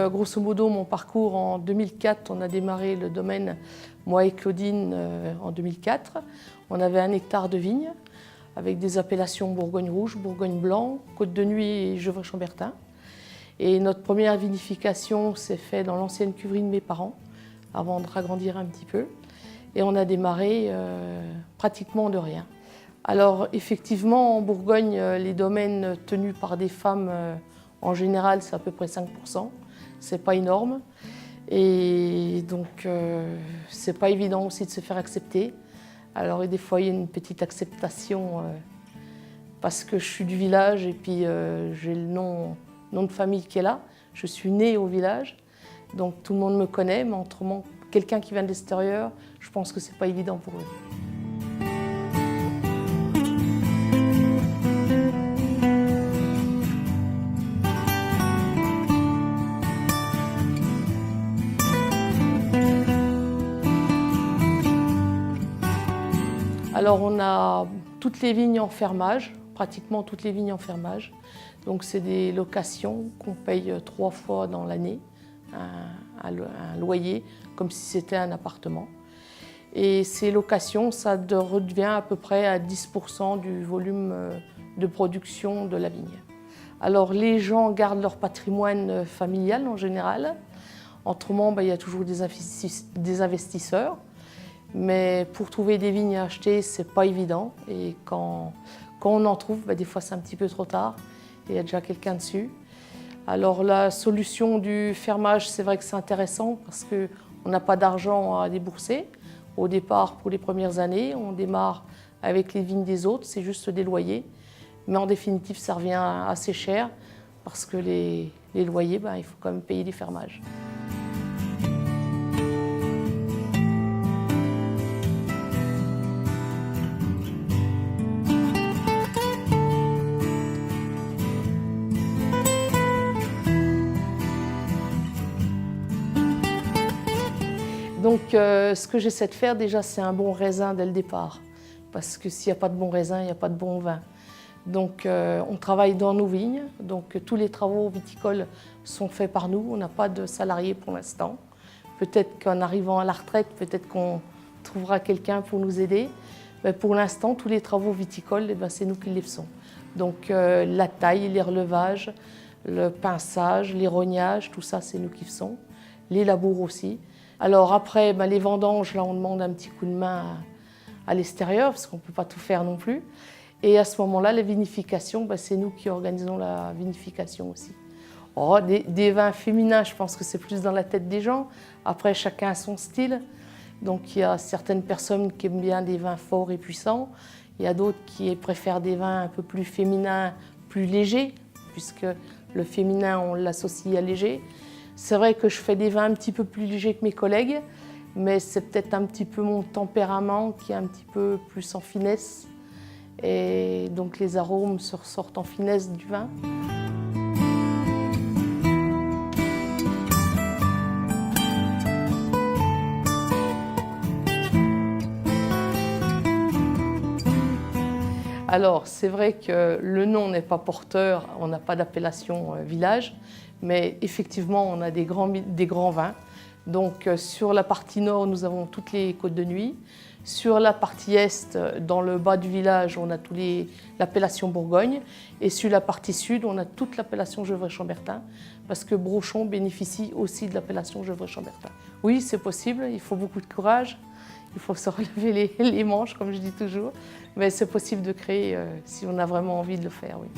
grosso modo, mon parcours en 2004, on a démarré le domaine, moi et Claudine, en 2004. On avait 1 hectare de vignes avec des appellations Bourgogne rouge, Bourgogne blanc, Côte de Nuit et Gevrey-Chambertin. Et notre première vinification s'est faite dans l'ancienne cuverie de mes parents, avant de agrandir un petit peu. Et on a démarré pratiquement de rien. Alors effectivement, en Bourgogne, les domaines tenus par des femmes, en général, c'est à peu près 5%. C'est pas énorme. Et donc, c'est pas évident aussi de se faire accepter. Alors des fois, il y a une petite acceptation parce que je suis du village et puis j'ai le nom de famille qui est là. Je suis née au village, donc tout le monde me connaît, mais autrement, quelqu'un qui vient de l'extérieur, je pense que c'est pas évident pour eux. Alors on a toutes les vignes en fermage, pratiquement toutes les vignes en fermage. Donc c'est des locations qu'on paye 3 fois dans l'année, un loyer, comme si c'était un appartement. Et ces locations, ça revient à peu près à 10% du volume de production de la vigne. Alors les gens gardent leur patrimoine familial en général. Autrement, il y a toujours des investisseurs. Mais pour trouver des vignes à acheter, c'est pas évident. Et quand on en trouve, des fois c'est un petit peu trop tard. Il y a déjà quelqu'un dessus. Alors la solution du fermage, c'est vrai que c'est intéressant parce qu'on n'a pas d'argent à débourser. Au départ, pour les premières années, on démarre avec les vignes des autres, c'est juste des loyers. Mais en définitive, ça revient assez cher parce que les loyers, il faut quand même payer les fermages. Donc ce que j'essaie de faire déjà, c'est un bon raisin dès le départ. Parce que s'il n'y a pas de bon raisin, il n'y a pas de bon vin. Donc on travaille dans nos vignes, donc tous les travaux viticoles sont faits par nous. On n'a pas de salariés pour l'instant. Peut-être qu'en arrivant à la retraite, peut-être qu'on trouvera quelqu'un pour nous aider. Mais pour l'instant, tous les travaux viticoles, c'est nous qui les faisons. Donc la taille, les relevages, le pinçage, les rognages, tout ça, c'est nous qui faisons. Les labours aussi. Alors après, les vendanges, là on demande un petit coup de main à l'extérieur parce qu'on ne peut pas tout faire non plus. Et à ce moment-là, la vinification, c'est nous qui organisons la vinification aussi. Oh, des vins féminins, je pense que c'est plus dans la tête des gens. Après, chacun a son style. Donc il y a certaines personnes qui aiment bien des vins forts et puissants. Il y a d'autres qui préfèrent des vins un peu plus féminins, plus légers, puisque le féminin, on l'associe à léger. C'est vrai que je fais des vins un petit peu plus légers que mes collègues, mais c'est peut-être un petit peu mon tempérament qui est un petit peu plus en finesse. Et donc les arômes se ressortent en finesse du vin. Alors c'est vrai que le nom n'est pas porteur, on n'a pas d'appellation village, mais effectivement on a des grands vins. Donc sur la partie nord, nous avons toutes les Côtes de Nuit. Sur la partie est, dans le bas du village, on a l'appellation Bourgogne. Et sur la partie sud, on a toute l'appellation Gevrey-Chambertin, parce que Brochon bénéficie aussi de l'appellation Gevrey-Chambertin. Oui, c'est possible, il faut beaucoup de courage, il faut se relever les manches, comme je dis toujours. Mais c'est possible de créer si on a vraiment envie de le faire, oui.